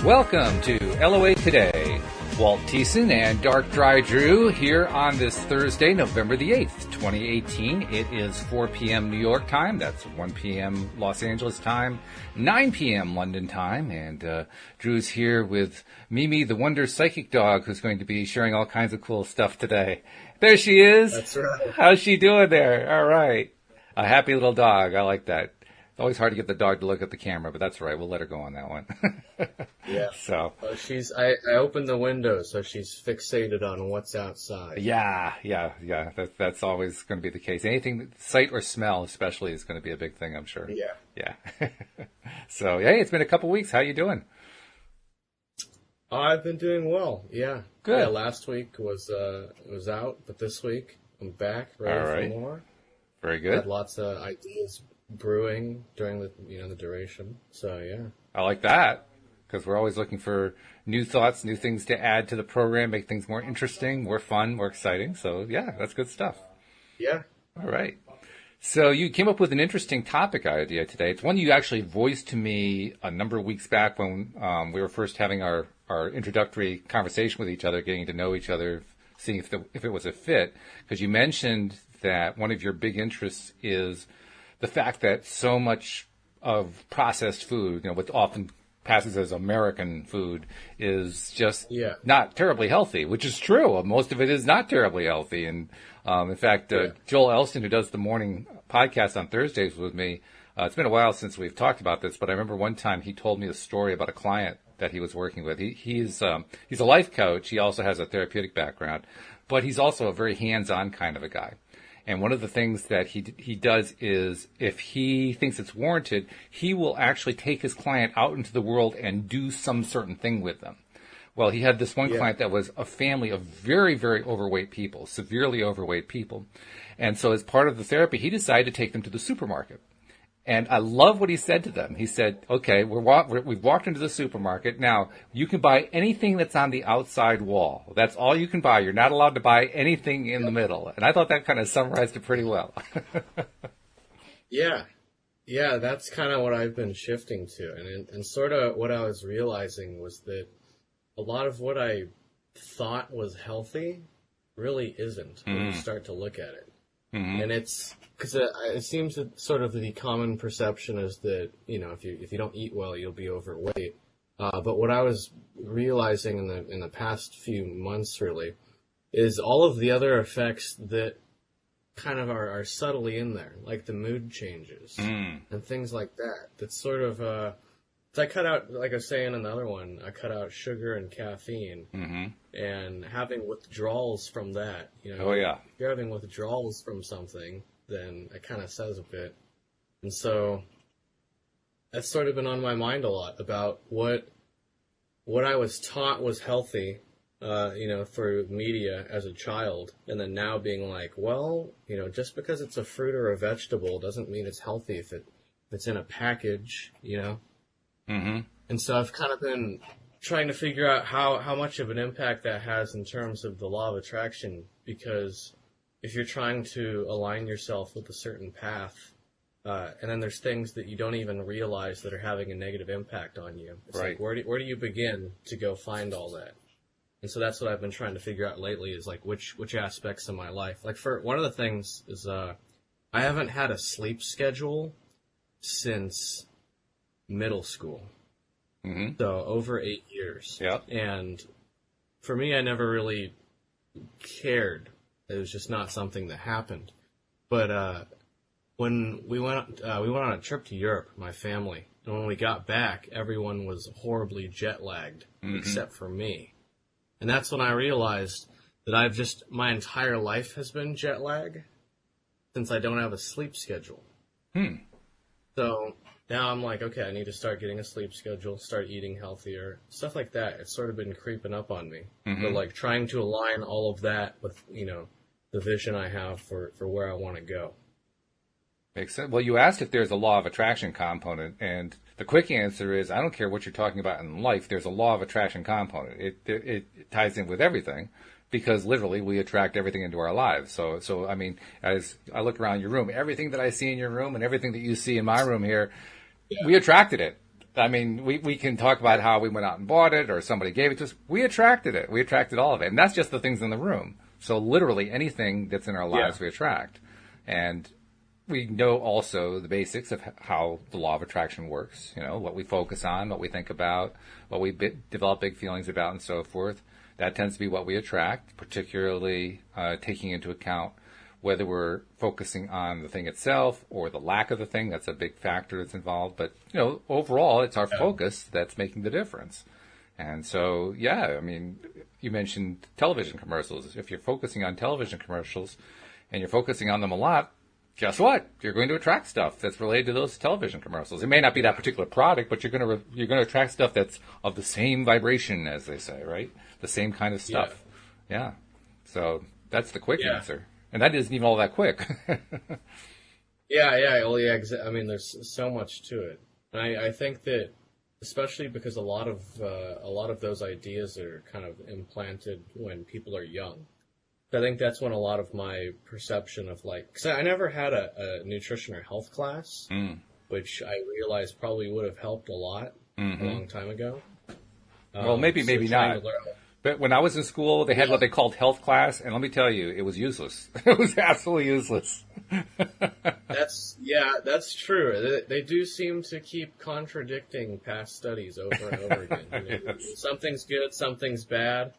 Welcome to LOA Today. Walt and Dark Dry Drew here on this Thursday, November the 8th, 2018. It is 4 p.m. New York time. That's 1 p.m. Los Angeles time, 9 p.m. London time. And Drew's here with Mimi, the Wonder Psychic Dog, who's going to be sharing all kinds of cool stuff today. There she is. That's right. How's she doing there? All right. A happy little dog. I like that. It's always hard to get the dog to look at the camera, but that's all right. We'll let her go on that one. Yeah. So. I opened the window, so she's fixated on what's outside. Yeah. That's always going to be the case. Anything, sight or smell especially, is going to be a big thing, I'm sure. Yeah. So, hey, it's been a couple weeks. How you doing? I've been doing well. Yeah. Good. Yeah, last week was out, but this week I'm back ready for more. Very good. Had lots of ideas brewing during the duration. So yeah, I like that because we're always looking for new thoughts, new things to add to the program, make things more interesting, more fun, more exciting. So yeah, that's good stuff. Yeah. All right. So you came up with an interesting topic idea today. It's one you actually voiced to me a number of weeks back when we were first having our introductory conversation with each other, getting to know each other, seeing if it was a fit. Because you mentioned that one of your big interests is the fact that so much of processed food, what often passes as American food, is just not terribly healthy, which is true. Most of it is not terribly healthy. And in fact, Joel Elston, who does the morning podcast on Thursdays with me, it's been a while since we've talked about this, but I remember one time he told me a story about a client that he was working with. He's a life coach. He also has a therapeutic background, but he's also a very hands-on kind of a guy. And one of the things that he does is, if he thinks it's warranted, he will actually take his client out into the world and do some certain thing with them. Well, he had this one client that was a family of very, very overweight people, severely overweight people. And so as part of the therapy, he decided to take them to the supermarket. And I love what he said to them. He said, okay, we've walked into the supermarket. Now, you can buy anything that's on the outside wall. That's all you can buy. You're not allowed to buy anything in the middle. And I thought that kind of summarized it pretty well. Yeah, that's kind of what I've been shifting to. And sort of what I was realizing was that a lot of what I thought was healthy really isn't when you start to look at it. Mm-hmm. And it's because it seems that sort of the common perception is that, if you don't eat well, you'll be overweight. But what I was realizing in the past few months really is all of the other effects that kind of are subtly in there, like the mood changes and things like that. That's sort of so I cut out, like I was saying in the other one, I cut out sugar and caffeine, and having withdrawals from that. If you're having withdrawals from something, then it kind of says a bit. And so that's sort of been on my mind a lot about what I was taught was healthy, for media as a child, and then now being like, well, just because it's a fruit or a vegetable doesn't mean it's healthy if it's in a package, Mm-hmm. And so I've kind of been trying to figure out how much of an impact that has in terms of the law of attraction, because if you're trying to align yourself with a certain path, and then there's things that you don't even realize that are having a negative impact on you. It's like, where do you begin to go find all that? And so that's what I've been trying to figure out lately, is like which aspects of my life. Like, for one of the things is I haven't had a sleep schedule since middle school. So over 8 years. Yeah. And for me, I never really cared. It was just not something that happened. But when we went on a trip to Europe, my family, and when we got back, everyone was horribly jet lagged, except for me. And that's when I realized that my entire life has been jet lag, since I don't have a sleep schedule. So now I'm like, okay, I need to start getting a sleep schedule, start eating healthier, stuff like that. It's sort of been creeping up on me. But like trying to align all of that with, the vision I have for where I want to go. Makes sense. Well, you asked if there's a law of attraction component, and the quick answer is I don't care what you're talking about in life. There's a law of attraction component. It ties in with everything, because literally we attract everything into our lives. So I mean, as I look around your room, everything that I see in your room and everything that you see in my room here, we attracted it. I mean, we can talk about how we went out and bought it or somebody gave it to us. We attracted it. We attracted all of it. And that's just the things in the room. So literally anything that's in our lives we attract. And we know also the basics of how the law of attraction works. You know, what we focus on, what we think about, what we develop big feelings about, and so forth. That tends to be what we attract, particularly taking into account whether we're focusing on the thing itself or the lack of the thing. That's a big factor that's involved. But, you know, overall, it's our focus that's making the difference. And so, yeah, I mean, you mentioned television commercials. If you're focusing on television commercials and you're focusing on them a lot, guess what? You're going to attract stuff that's related to those television commercials. It may not be that particular product, but you're going to attract stuff that's of the same vibration, as they say, right? The same kind of stuff. Yeah. So that's the quick answer. And that isn't even all that quick. I mean, there's so much to it. And I think that, especially because a lot of those ideas are kind of implanted when people are young. I think that's when a lot of my perception of because I never had a nutrition or health class, which I realized probably would have helped a lot a long time ago. Well, maybe not. But when I was in school, they had what they called health class, and let me tell you, it was useless. It was absolutely useless. That's true. They do seem to keep contradicting past studies over and over again. You know, something's good, something's bad.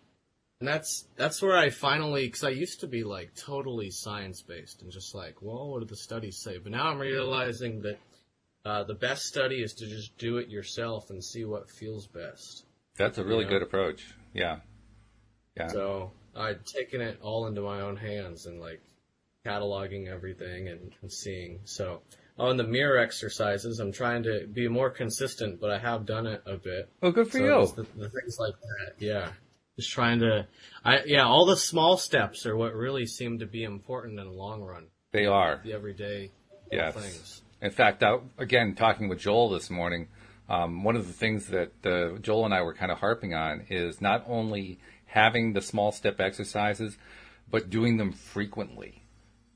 And that's where I finally, because I used to be totally science-based and just well, what do the studies say? But now I'm realizing that the best study is to just do it yourself and see what feels best. That's a really good approach. Yeah. Yeah. So I'd taken it all into my own hands and cataloging everything and seeing. So on the mirror exercises, I'm trying to be more consistent, but I have done it a bit. Oh, good for you. The things like that, yeah. Just trying to, all the small steps are what really seem to be important in the long run. They are. The everyday things. In fact, again, talking with Joel this morning, one of the things that Joel and I were kind of harping on is not only having the small step exercises, but doing them frequently,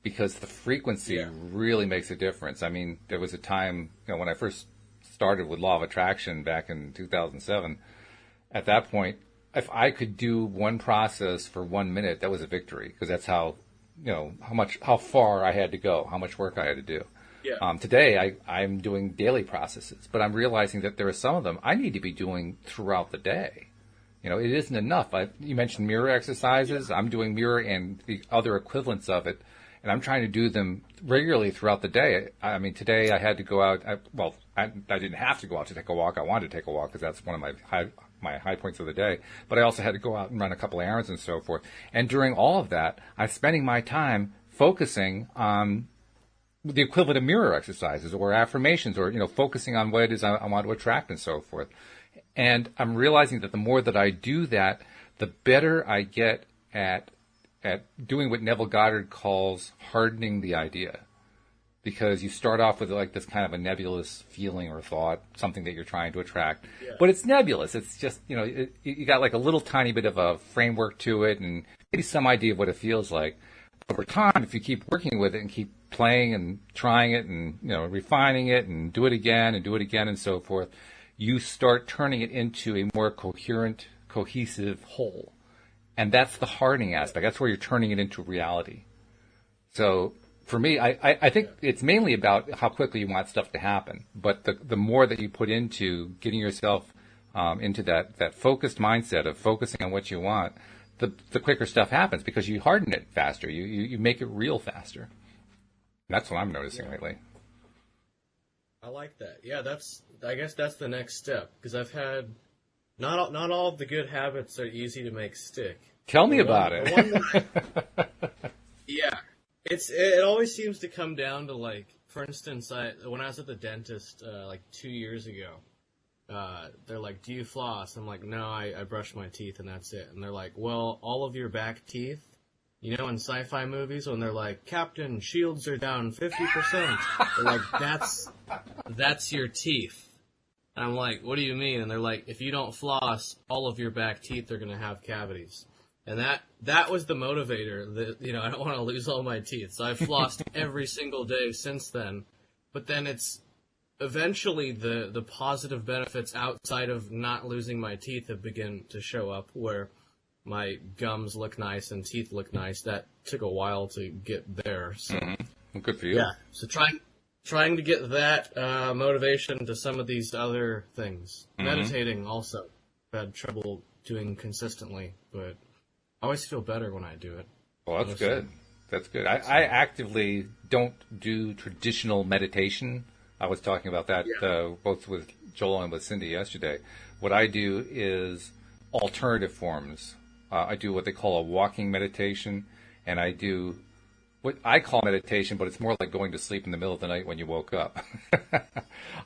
because the frequency really makes a difference. I mean, there was a time, when I first started with Law of Attraction back in 2007, at that point, if I could do one process for 1 minute, that was a victory, because that's how far I had to go, how much work I had to do. Yeah. Today, I'm doing daily processes, but I'm realizing that there are some of them I need to be doing throughout the day. It isn't enough. You mentioned mirror exercises. Yeah. I'm doing mirror and the other equivalents of it, and I'm trying to do them regularly throughout the day. I mean, today I had to go out. I didn't have to go out to take a walk. I wanted to take a walk because that's one of my high points of the day. But I also had to go out and run a couple of errands and so forth. And during all of that, I'm spending my time focusing on the equivalent of mirror exercises or affirmations or, focusing on what it is I want to attract and so forth. And I'm realizing that the more that I do that, the better I get at doing what Neville Goddard calls hardening the idea. Because you start off with this kind of a nebulous feeling or thought, something that you're trying to attract. Yeah. But it's nebulous. It's just, you got a little tiny bit of a framework to it and maybe some idea of what it feels like. Over time, if you keep working with it and keep playing and trying it and, refining it and do it again and so forth, you start turning it into a more coherent, cohesive whole. And that's the hardening aspect. That's where you're turning it into reality. So for me, I think it's mainly about how quickly you want stuff to happen. But the more that you put into getting yourself into that focused mindset of focusing on what you want, the quicker stuff happens because you harden it faster. You make it real faster. That's what I'm noticing lately. I like that. Yeah, I guess that's the next step, because I've had not all of the good habits are easy to make stick. Tell me about it. Yeah. It always seems to come down to for instance, when I was at the dentist 2 years ago, they're like, "Do you floss?" I'm like, "No, I brush my teeth and that's it." And they're like, "Well, all of your back teeth, in sci-fi movies when they're like, Captain, shields are down 50%. They're like, that's your teeth." And I'm like, "What do you mean?" And they're like, "If you don't floss, all of your back teeth are going to have cavities." And that was the motivator that, I don't want to lose all my teeth. So I've flossed every single day since then. But then eventually the positive benefits outside of not losing my teeth have begun to show up, where my gums look nice and teeth look nice. That took a while to get there. So Well, good for you. yeah, so trying to get that motivation to some of these other things. Meditating also, I've had trouble doing consistently, but I always feel better when I do it. Well, that's good. That's good. I actively don't do traditional meditation. I was talking about that both with Joel and with Cindy yesterday. What I do is alternative forms. I do what they call a walking meditation, and I do what I call meditation, but it's more like going to sleep in the middle of the night when you woke up.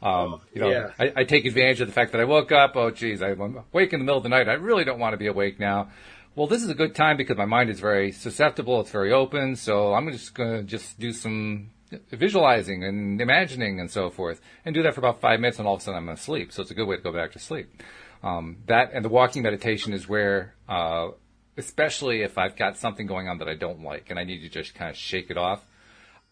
I take advantage of the fact that I woke up. Oh, geez, I'm awake in the middle of the night. I really don't want to be awake now. Well, this is a good time because my mind is very susceptible. It's very open. So I'm just going to do some visualizing and imagining and so forth, and do that for about 5 minutes, and all of a sudden I'm asleep. So it's a good way to go back to sleep. That and the walking meditation is where, especially if I've got something going on that I don't like and I need to just kind of shake it off.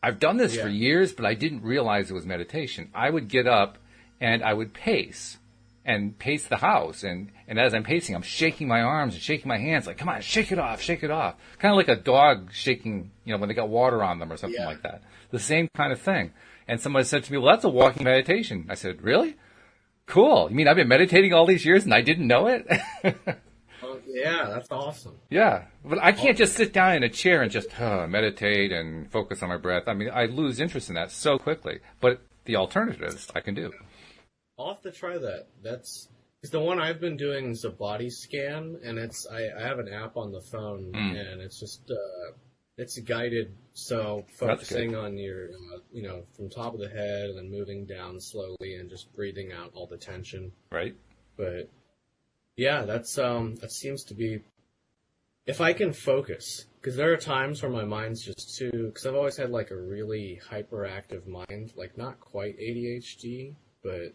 I've done this for years, but I didn't realize it was meditation. I would get up and I would pace the house. And as I'm pacing, I'm shaking my arms and shaking my hands like, come on, shake it off, shake it off. Kind of like a dog shaking, when they got water on them or something like that. The same kind of thing. And somebody said to me, well, that's a walking meditation. I said, really? Cool. You mean I've been meditating all these years and I didn't know it? Yeah, that's awesome. Yeah, but I can't just sit down in a chair and just meditate and focus on my breath. I mean, I lose interest in that so quickly. But the alternatives I can do. I'll have to try that. Because the one I've been doing is a body scan, and I have an app on the phone, and it's just it's guided. So focusing on your from top of the head and then moving down slowly and just breathing out all the tension. Right. But yeah, that seems to be, if I can focus, because there are times where my mind's just because I've always had like a really hyperactive mind, like not quite ADHD, but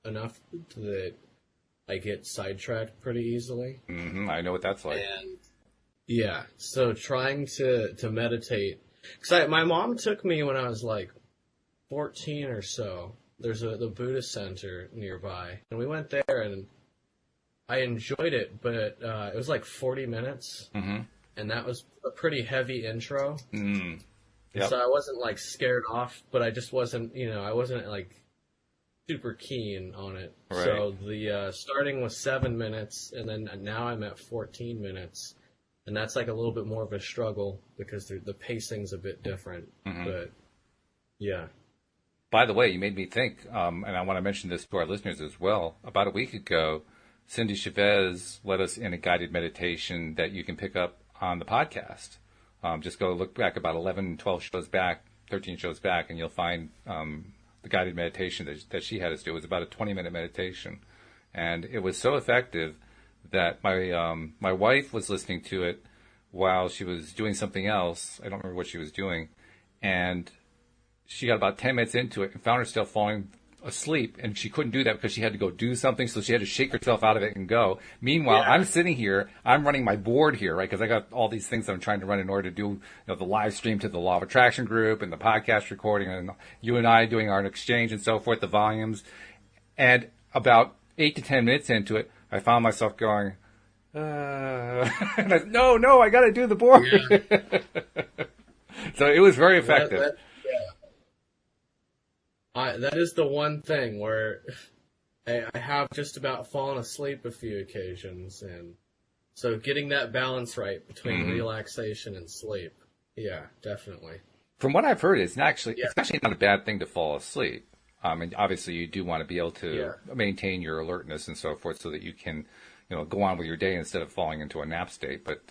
enough that I get sidetracked pretty easily. I know what that's like. And yeah, so trying to meditate, because my mom took me when I was like 14 or so. There's the Buddhist center nearby, and we went there and I enjoyed it, but it was like 40 minutes, and that was a pretty heavy intro. Yep. So I wasn't like scared off, but I just wasn't, I wasn't like super keen on it. Right. So the starting was 7 minutes, and then now I'm at 14 minutes, and that's like a little bit more of a struggle because the pacing's a bit different. But yeah. By the way, you made me think, and I want to mention this to our listeners as well. About a week ago, Cindy Chavez led us in a guided meditation that you can pick up on the podcast. Just go look back about 11, 12 shows back, 13 shows back, and you'll find the guided meditation that she had us do. It was about a 20-minute meditation. And it was so effective that my wife was listening to it while she was doing something else. I don't remember what she was doing. And she got about 10 minutes into it and found herself falling asleep, and she couldn't do that because she had to go do something, so she had to shake herself out of it and go. Meanwhile, I'm sitting here, I'm running my board here, right, because I got all these things that I'm trying to run in order to do the live stream to the Law of Attraction group and the podcast recording, and you and I doing our exchange and so forth, the volumes. And about 8 to 10 minutes into it, I found myself going, and no, I got to do the board. So it was very effective. That is the one thing where I have just about fallen asleep a few occasions, and so getting that balance right between relaxation and sleep, yeah, definitely. From what I've heard, it's actually not a bad thing to fall asleep. And obviously, you do want to be able to maintain your alertness and so forth, so that you can, go on with your day instead of falling into a nap state. But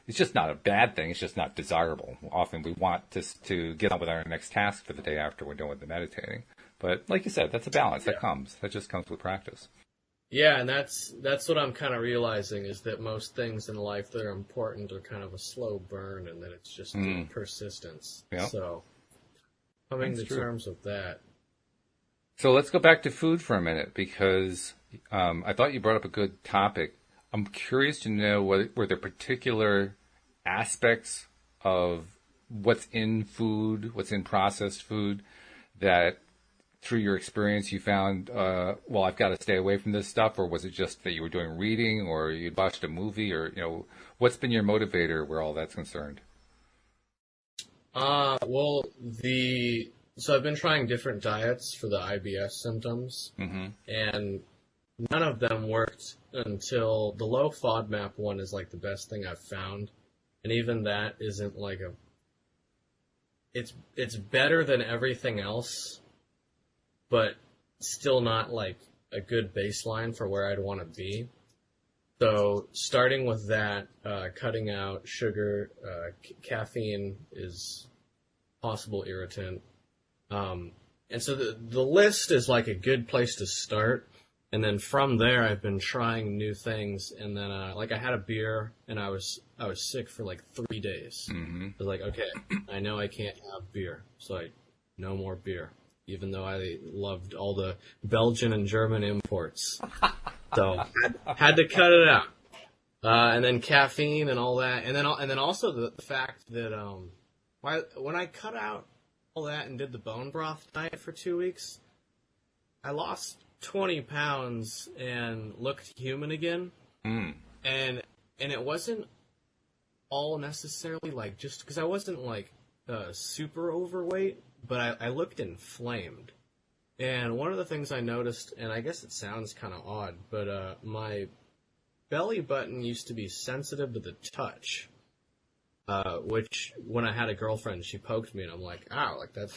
it's just not a bad thing. It's just not desirable. Often we want to get on with our next task for the day after we're done with the meditating. But like you said, that's a balance that just comes with practice. Yeah, and that's what I'm kind of realizing, is that most things in life that are important are kind of a slow burn, and that it's just persistence. Yep. So coming to terms with that. So let's go back to food for a minute, because I thought you brought up a good topic. I'm curious to know were there particular aspects of what's in food, what's in processed food, that through your experience you found, well, I've got to stay away from this stuff, or was it just that you were doing reading, or you'd watched a movie, or what's been your motivator where all that's concerned? Well, so I've been trying different diets for the IBS symptoms, and none of them worked until the low FODMAP one is like the best thing I've found, and even that isn't like it's better than everything else, but still not like a good baseline for where I'd want to be. So starting with that, cutting out sugar, caffeine is possible irritant. And so the list is like a good place to start. And then from there, I've been trying new things. And then, like I had a beer and I was sick for like 3 days. I was like, okay, I know I can't have beer. So no more beer, even though I loved all the Belgian and German imports. So had to cut it out. And then caffeine and all that. And then also the fact that, when I cut out all that and did the bone broth diet for 2 weeks, I lost 20 pounds and looked human again. And it wasn't all necessarily like just because I wasn't like super overweight, but I looked inflamed. And one of the things I noticed, and I guess it sounds kind of odd, but my belly button used to be sensitive to the touch. Which when I had a girlfriend, she poked me and I'm like, ow, like that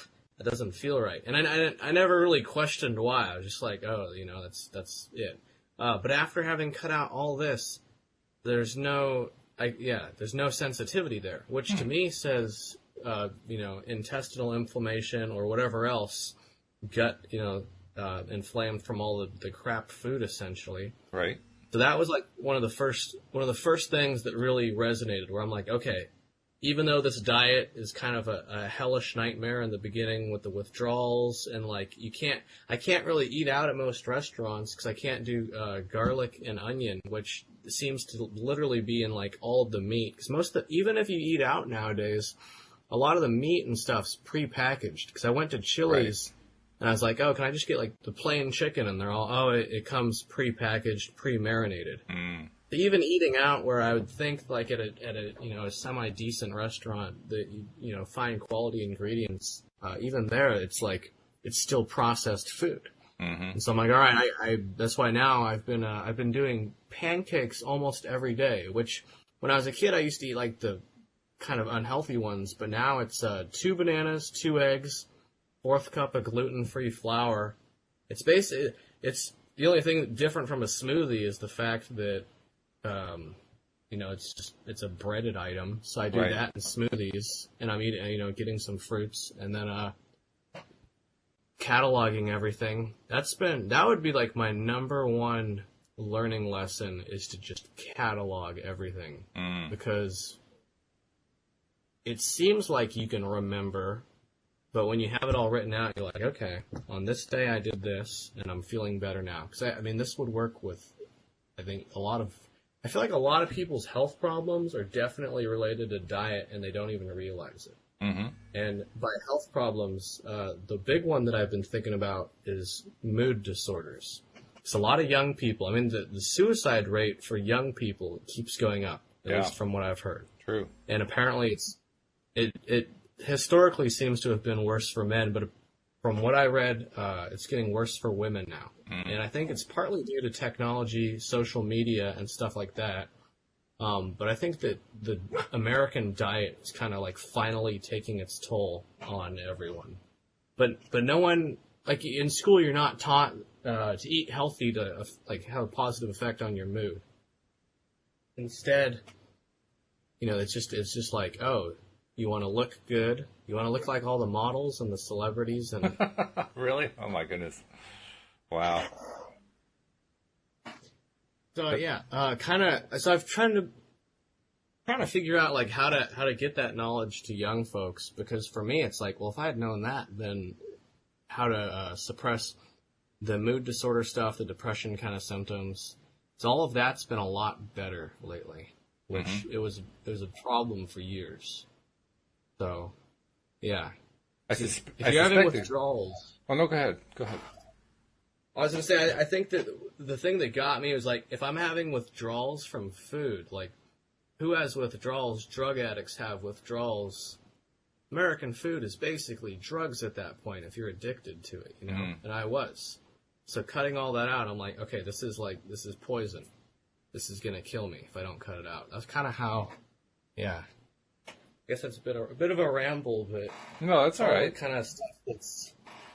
doesn't feel right. And I never really questioned why. I was just like, oh, that's it. But after having cut out all this, there's no sensitivity there, which to me says, intestinal inflammation or whatever else, gut, inflamed from all the crap food essentially. Right. So that was like one of the first things that really resonated, where I'm like, okay, even though this diet is kind of a hellish nightmare in the beginning with the withdrawals and like I can't really eat out at most restaurants because I can't do garlic and onion, which seems to literally be in like all of the meat. Because even if you eat out nowadays, a lot of the meat and stuff's prepackaged. Because I went to Chili's. Right. And I was like, oh, can I just get, like, the plain chicken? And they're all, it comes pre-packaged, pre-marinated. Even eating out where I would think, like, at a semi-decent restaurant that, find quality ingredients, even there, it's like, it's still processed food. And so I'm like, all right, that's why now I've been doing pancakes almost every day, which when I was a kid, I used to eat, like, the kind of unhealthy ones, but now it's 2 bananas, 2 eggs, 4th cup of gluten-free flour. It's the only thing different from a smoothie is the fact that, it's a breaded item. So I do that in smoothies, and I'm eating, getting some fruits, and then cataloging everything. That would be like my number one learning lesson, is to just catalog everything, because it seems like you can remember. But when you have it all written out, you're like, okay, on this day I did this, and I'm feeling better now. Because, this would work with, I think, I feel like a lot of people's health problems are definitely related to diet, and they don't even realize it. And by health problems, the big one that I've been thinking about is mood disorders. Because a lot of young people, the suicide rate for young people keeps going up, at least from what I've heard. True. And apparently it historically seems to have been worse for men, but from what I read, it's getting worse for women now. And I think it's partly due to technology, social media, and stuff like that. But I think that the American diet is kind of like finally taking its toll on everyone. But no one, like in school, you're not taught to eat healthy to like have a positive effect on your mood. Instead, it's just like, oh, you want to look good. You want to look like all the models and the celebrities and Really? Oh my goodness! Wow. So yeah, So I've trying to figure out like how to get that knowledge to young folks, because for me it's like, well, if I had known that, then how to suppress the mood disorder stuff, the depression kind of symptoms. So all of that's been a lot better lately, which it was a problem for years. So, yeah. If you're having withdrawals, Oh no, go ahead. Go ahead. I was gonna say, I think that the thing that got me was like, if I'm having withdrawals from food, like, who has withdrawals? Drug addicts have withdrawals. American food is basically drugs at that point if you're addicted to it, you know? Mm. And I was. So cutting all that out, I'm like, okay, this is poison. This is gonna kill me if I don't cut it out. That's kind of how, yeah. I guess that's a bit of a ramble, but No, that's all right. Kind of stuff that's,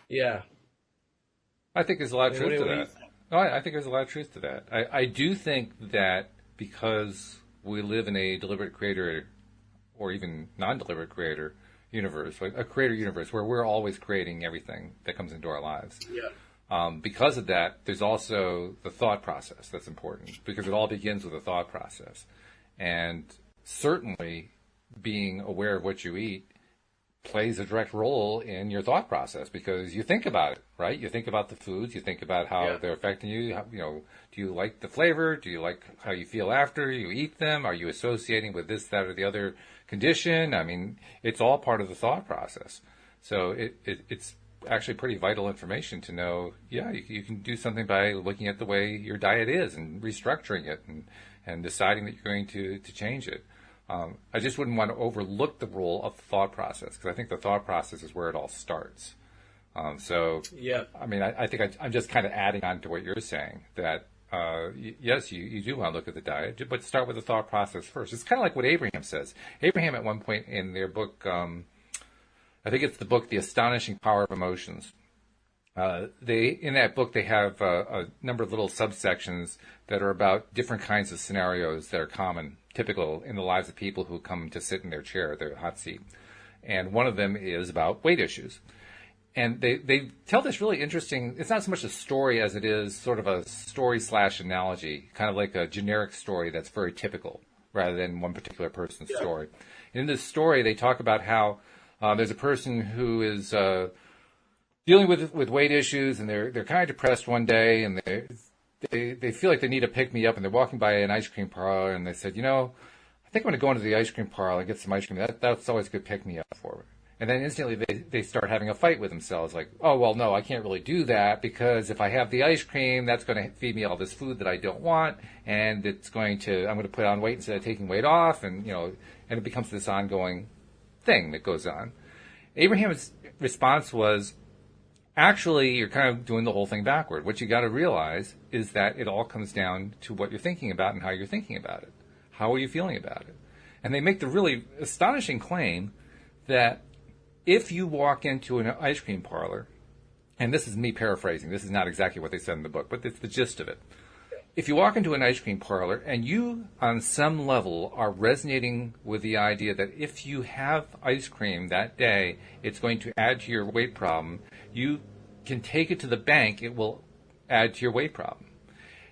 yeah. I think there's a lot of truth to that. No, I think there's a lot of truth to that. I do think that because we live in a deliberate creator or even non-deliberate creator universe, like a creator universe where we're always creating everything that comes into our lives. Yeah. Because of that, there's also the thought process that's important because it all begins with a thought process. And certainly being aware of what you eat plays a direct role in your thought process because you think about it, right? You think about the foods, you think about how they're affecting you. How, do you like the flavor? Do you like how you feel after you eat them? Are you associating with this, that, or the other condition? I mean, it's all part of the thought process. So it's actually pretty vital information to know, you can do something by looking at the way your diet is and restructuring it and deciding that you're going to change it. I just wouldn't want to overlook the role of the thought process because I think the thought process is where it all starts. I mean, I think I'm just kind of adding on to what you're saying that, yes, you do want to look at the diet, but start with the thought process first. It's kind of like what Abraham says. Abraham at one point in their book, I think it's the book, The Astonishing Power of Emotions. In that book, they have a number of little subsections that are about different kinds of scenarios that are typical in the lives of people who come to sit in their chair, their hot seat. And one of them is about weight issues. And they tell this really interesting, it's not so much a story as it is sort of a story/analogy, kind of like a generic story that's very typical rather than one particular person's story. And in this story, they talk about how there's a person who is dealing with weight issues, and they're kind of depressed one day, and they feel like they need a pick-me-up, and they're walking by an ice cream parlor, and they said, I think I'm going to go into the ice cream parlor and get some ice cream. That's always a good pick-me-up for me. And then instantly they start having a fight with themselves, like, oh, well, no, I can't really do that, because if I have the ice cream, that's going to feed me all this food that I don't want, and I'm going to put on weight instead of taking weight off, and it becomes this ongoing thing that goes on. Abraham's response was, actually, you're kind of doing the whole thing backward. What you got to realize is that it all comes down to what you're thinking about and how you're thinking about it. How are you feeling about it? And they make the really astonishing claim that if you walk into an ice cream parlor, and this is me paraphrasing, this is not exactly what they said in the book, but it's the gist of it. If you walk into an ice cream parlor and you, on some level, are resonating with the idea that if you have ice cream that day, it's going to add to your weight problem, you can take it to the bank, it will add to your weight problem.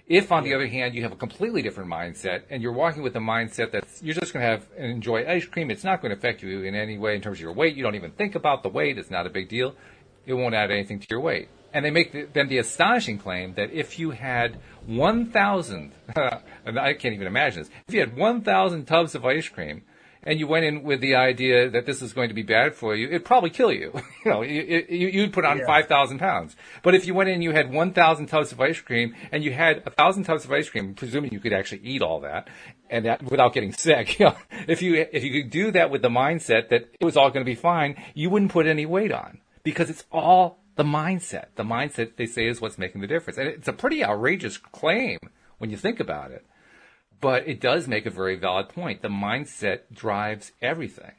If, on the other hand, you have a completely different mindset and you're walking with a mindset that you're just going to have and enjoy ice cream, it's not going to affect you in any way in terms of your weight, you don't even think about the weight, it's not a big deal, it won't add anything to your weight. And they make then the astonishing claim that if you had 1,000, and I can't even imagine this, if you had 1,000 tubs of ice cream and you went in with the idea that this is going to be bad for you, it'd probably kill you. You'd put on 5,000 pounds. But if you went in and you had 1,000 tubs of ice cream and you had 1,000 tubs of ice cream, presuming you could actually eat all that, and that without getting sick, if you could do that with the mindset that it was all going to be fine, you wouldn't put any weight on because it's all the mindset. The mindset, they say, is what's making the difference. And it's a pretty outrageous claim when you think about it. But it does make a very valid point. The mindset drives everything.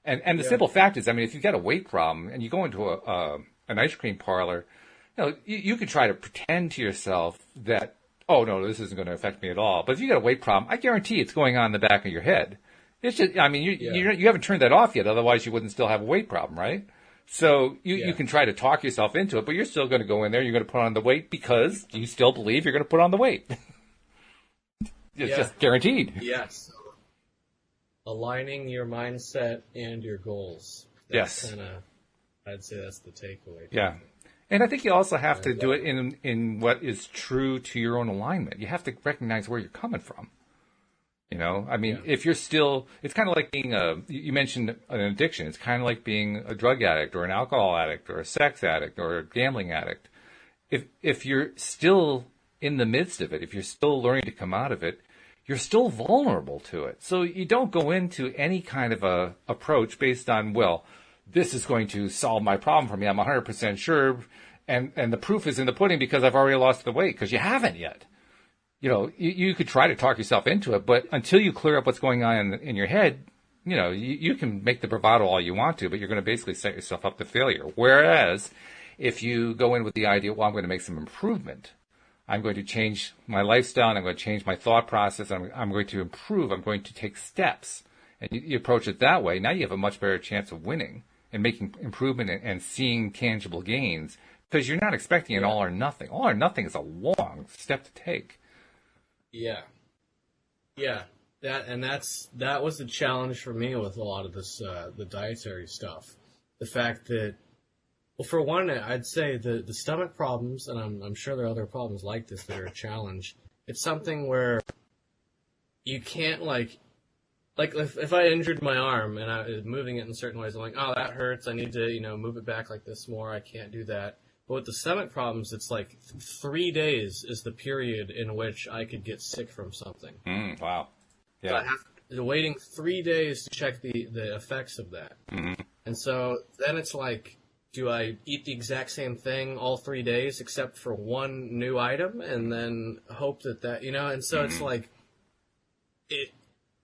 And the simple fact is, I mean, if you've got a weight problem and you go into an ice cream parlor, you could try to pretend to yourself that, oh, no, this isn't going to affect me at all. But if you got a weight problem, I guarantee it's going on in the back of your head. It's just, I mean, you haven't turned that off yet. Otherwise, you wouldn't still have a weight problem, right? So you can try to talk yourself into it, but you're still going to go in there. You're going to put on the weight because you still believe you're going to put on the weight. It's just guaranteed. Yes. Aligning your mindset and your goals. Yes. I'd say that's the takeaway. Yeah. And I think you also have to do it in what is true to your own alignment. You have to recognize where you're coming from. You know, I mean, Yeah. if you're still, it's kind of like being you mentioned an addiction. It's kind of like being a drug addict or an alcohol addict or a sex addict or a gambling addict. If you're still in the midst of it, if you're still learning to come out of it, you're still vulnerable to it. So you don't go into any kind of a approach based on, well, this is going to solve my problem for me. I'm 100% sure. And the proof is in the pudding because I've already lost the weight, because you haven't yet. You know, you could try to talk yourself into it, but until you clear up what's going on in your head, you know, you can make the bravado all you want to, but you're going to basically set yourself up to failure. Whereas if you go in with the idea, well, I'm going to make some improvement, I'm going to change my lifestyle, and I'm going to change my thought process, I'm going to improve, I'm going to take steps, and you approach it that way, now you have a much better chance of winning and making improvement and seeing tangible gains, because you're not expecting an all or nothing. All or nothing is a long step to take. Yeah. Yeah. That was the challenge for me with a lot of this, the dietary stuff. The fact that, well, for one, I'd say the stomach problems, and I'm sure there are other problems like this that are a challenge. It's something where you can't like if I injured my arm and I was moving it in certain ways, I'm like, oh, that hurts. I need to, move it back like this more. I can't do that. But with the stomach problems, it's like 3 days is the period in which I could get sick from something. Wow. Yeah. So I have waiting 3 days to check the effects of that. Mm-hmm. And so then it's like, do I eat the exact same thing all 3 days except for one new item and then hope that, and so it's like,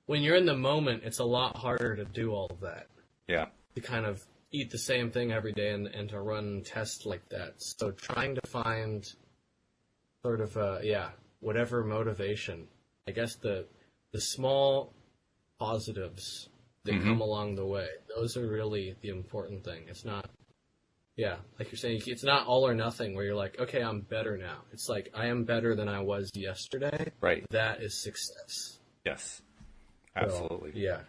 when you're in the moment, it's a lot harder to do all of that. Yeah. To kind of eat the same thing every day and to run tests like that. So trying to find sort of, whatever motivation. I guess the small positives that come along the way, those are really the important thing. It's not, like you're saying, it's not all or nothing where you're like, okay, I'm better now. It's like, I am better than I was yesterday. Right. That is success. Yes. Absolutely. So, yeah.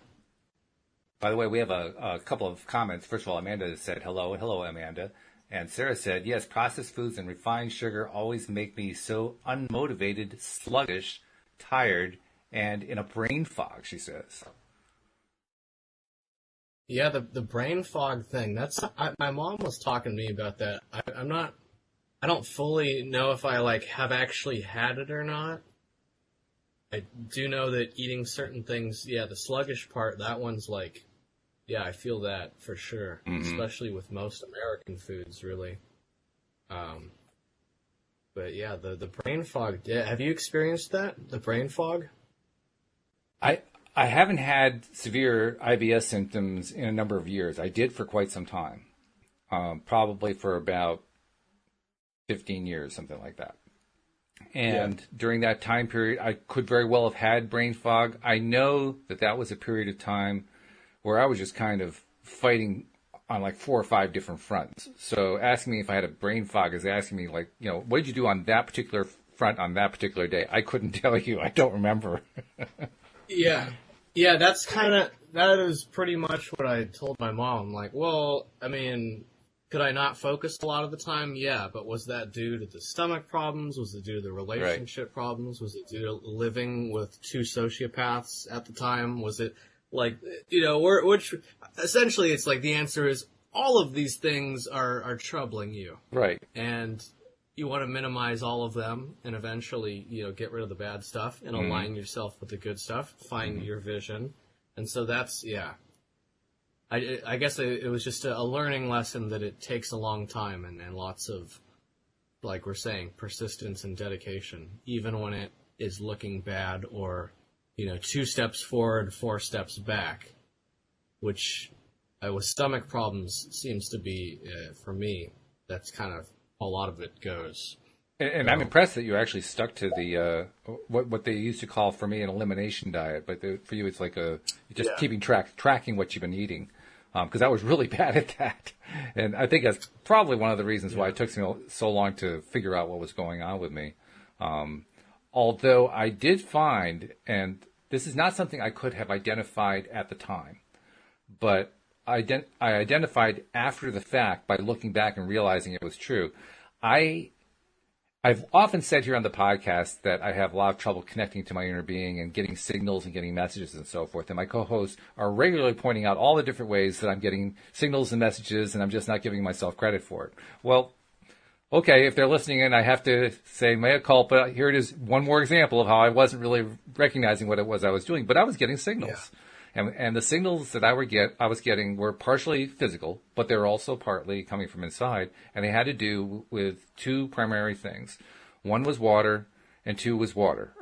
By the way, we have a couple of comments. First of all, Amanda said hello. Hello, Amanda. And Sarah said, yes, processed foods and refined sugar always make me so unmotivated, sluggish, tired, and in a brain fog, she says. Yeah, the brain fog thing, my mom was talking to me about that. I don't fully know if I have actually had it or not. I do know that eating certain things, the sluggish part, that one's like, I feel that for sure, especially with most American foods, really. But yeah, the brain fog, have you experienced that, the brain fog? I haven't had severe IBS symptoms in a number of years. I did for quite some time, probably for about 15 years, something like that. And during that time period, I could very well have had brain fog. I know that was a period of time where I was just kind of fighting on 4 or 5 different fronts. So asking me if I had a brain fog is asking me what did you do on that particular front on that particular day? I couldn't tell you. I don't remember. Yeah, that is pretty much what I told my mom. I'm like, well, I mean, could I not focus a lot of the time? Yeah, but was that due to the stomach problems? Was it due to the relationship problems? Was it due to living with 2 sociopaths at the time? Was it which essentially it's like the answer is all of these things are troubling you. Right. And you want to minimize all of them and eventually, get rid of the bad stuff and align yourself with the good stuff, find your vision. And so that's, I guess it was just a learning lesson that it takes a long time and lots of, like we're saying, persistence and dedication, even when it is looking bad or, 2 steps forward, 4 steps back, which with stomach problems seems to be, for me, that's kind of a lot of it goes. And I'm impressed that you actually stuck to the what they used to call for me an elimination diet, but for you it's like keeping tracking what you've been eating, because I was really bad at that, and I think that's probably one of the reasons why it took me so long to figure out what was going on with me. Although I did find, and this is not something I could have identified at the time, but I identified after the fact by looking back and realizing it was true. I I've often said here on the podcast that I have a lot of trouble connecting to my inner being and getting signals and getting messages and so forth. And my co-hosts are regularly pointing out all the different ways that I'm getting signals and messages, and I'm just not giving myself credit for it. Well, okay, if they're listening in, I have to say mea culpa. Here it is, one more example of how I wasn't really recognizing what it was I was doing, but I was getting signals. Yeah. And the signals that I was getting were partially physical, but they were also partly coming from inside, and they had to do with two primary things. One was water, and two was water,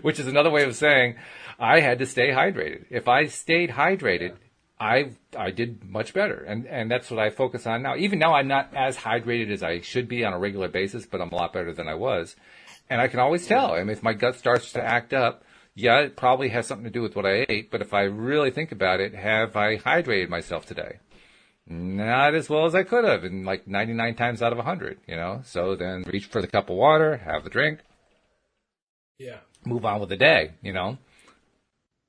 which is another way of saying I had to stay hydrated. If I stayed hydrated, I did much better, and that's what I focus on now. Even now, I'm not as hydrated as I should be on a regular basis, but I'm a lot better than I was, and I can always tell. I mean, if my gut starts to act up, yeah, it probably has something to do with what I ate, but if I really think about it, have I hydrated myself today? Not as well as I could have, in like 99 times out of 100, you know? So then reach for the cup of water, have the drink. Yeah. Move on with the day, you know?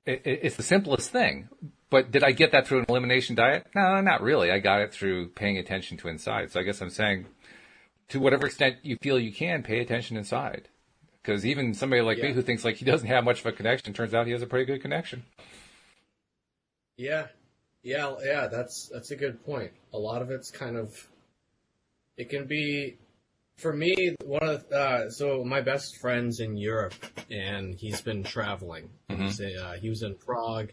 It's the simplest thing. But did I get that through an elimination diet? No, not really. I got it through paying attention to inside. So I guess I'm saying, to whatever extent you feel you can, pay attention inside. Because even somebody like me who thinks like he doesn't have much of a connection, turns out he has a pretty good connection. Yeah. That's a good point. A lot of it's kind of, it can be, for me, so my best friend's in Europe, and he's been traveling. Mm-hmm. He was in Prague,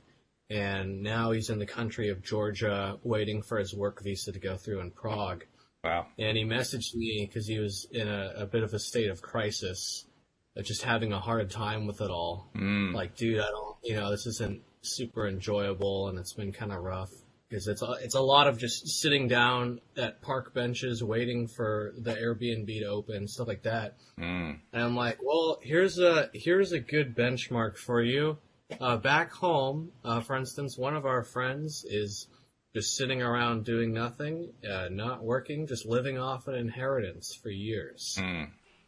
and now he's in the country of Georgia, waiting for his work visa to go through in Prague. Wow. And he messaged me because he was in a bit of a state of crisis, just having a hard time with it all. Like, dude, this isn't super enjoyable, and it's been kind of rough because it's a lot of just sitting down at park benches waiting for the Airbnb to open, stuff like that. And I'm like, well, here's a good benchmark for you. Back home, for instance, one of our friends is just sitting around doing nothing, not working, just living off an inheritance for years.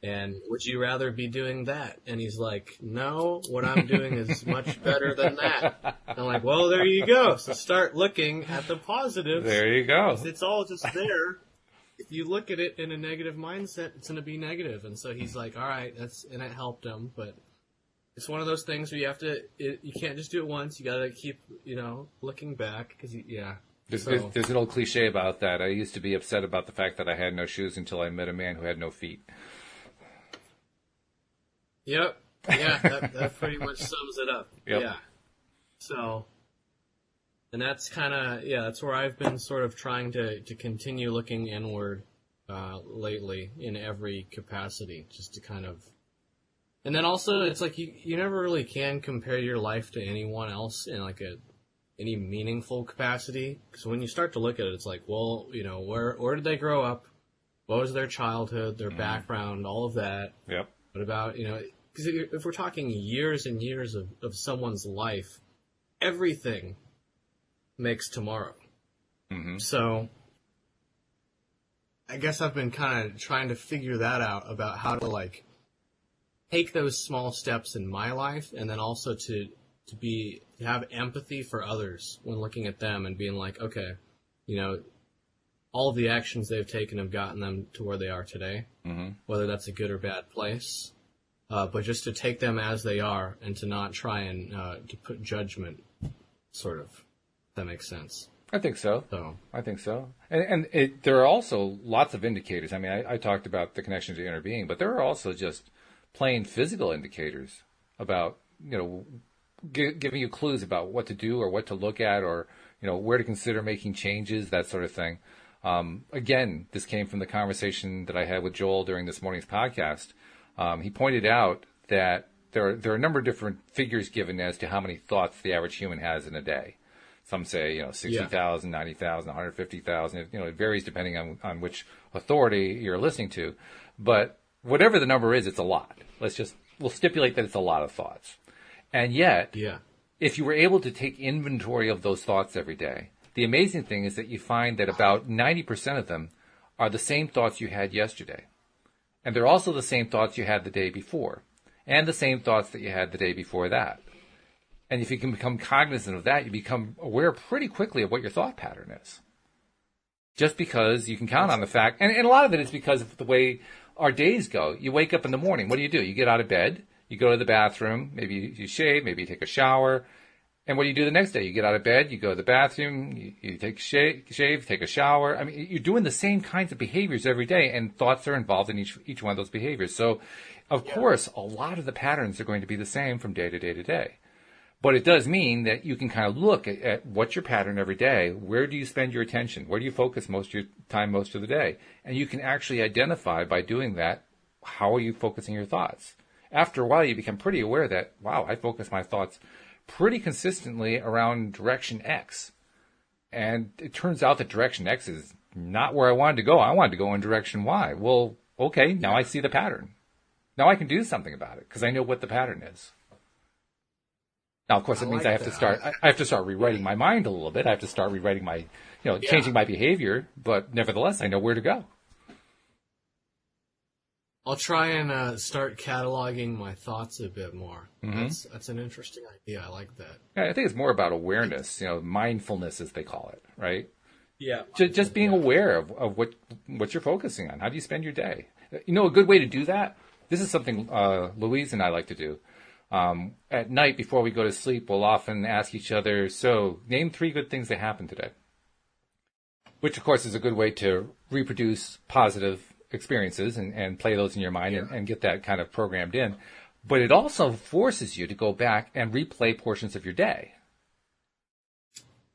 And would you rather be doing that? And he's like, no, what I'm doing is much better than that. And I'm like, well, there you go. So start looking at the positives. There you go. It's all just there. If you look at it in a negative mindset, it's going to be negative. And so he's like, all right, and it helped him. But it's one of those things where you can't just do it once. You got to keep, looking back. There's an old cliche about that. I used to be upset about the fact that I had no shoes until I met a man who had no feet. Yep. Yeah, that pretty much sums it up. Yep. Yeah. So, and that's kind of, that's where I've been sort of trying to continue looking inward lately in every capacity, just to kind of, and then also it's like you never really can compare your life to anyone else in like any meaningful capacity, because when you start to look at it, it's like, well, where did they grow up? What was their childhood, their background, all of that? Yep. What about, because if we're talking years and years of someone's life, everything makes tomorrow. Mm-hmm. So I guess I've been kind of trying to figure that out, about how to like take those small steps in my life, and then also to have empathy for others when looking at them and being like, okay, all of the actions they've taken have gotten them to where they are today, whether that's a good or bad place. But just to take them as they are, and to not try and to put judgment, sort of. If that makes sense. I think so. I think so. And there are also lots of indicators. I mean, I talked about the connection to the inner being, but there are also just plain physical indicators about, giving you clues about what to do or what to look at, or, where to consider making changes, that sort of thing. Again, this came from the conversation that I had with Joel during this morning's podcast. He pointed out that there are a number of different figures given as to how many thoughts the average human has in a day. Some say, 60,000, 90,000, 150,000. It varies depending on which authority you're listening to. But whatever the number is, it's a lot. We'll stipulate that it's a lot of thoughts. And yet, if you were able to take inventory of those thoughts every day, the amazing thing is that you find that about 90% of them are the same thoughts you had yesterday. And they're also the same thoughts you had the day before, and the same thoughts that you had the day before that. And if you can become cognizant of that, you become aware pretty quickly of what your thought pattern is. just because you can count on the fact, and a lot of it is because of the way our days go. You wake up in the morning. What do? You get out of bed, you go to the bathroom, maybe you shave, maybe you take a shower. And what do you do the next day? You get out of bed, you go to the bathroom, you take a shave, take a shower. I mean, you're doing the same kinds of behaviors every day, and thoughts are involved in each one of those behaviors. So, of course, a lot of the patterns are going to be the same from day to day to day. But it does mean that you can kind of look at what's your pattern every day. Where do you spend your attention? Where do you focus most of your time most of the day? And you can actually identify by doing that, how are you focusing your thoughts? After a while, you become pretty aware that, wow, I focus my thoughts pretty consistently around direction X. And it turns out that direction X is not where I wanted to go. I wanted to go in direction Y. Well, okay, now I see the pattern. Now I can do something about it because I know what the pattern is. Now, of course, it means I have to start rewriting my mind a little bit. I have to start rewriting my, changing my behavior. But nevertheless, I know where to go. I'll try and start cataloging my thoughts a bit more. Mm-hmm. That's an interesting idea. I like that. Yeah, I think it's more about awareness, mindfulness, as they call it, right? Yeah. Just being aware of what you're focusing on. How do you spend your day? A good way to do that, this is something Louise and I like to do. At night, before we go to sleep, we'll often ask each other, so name 3 good things that happened today. Which, of course, is a good way to reproduce positive experiences and play those in your mind and get that kind of programmed in. But it also forces you to go back and replay portions of your day.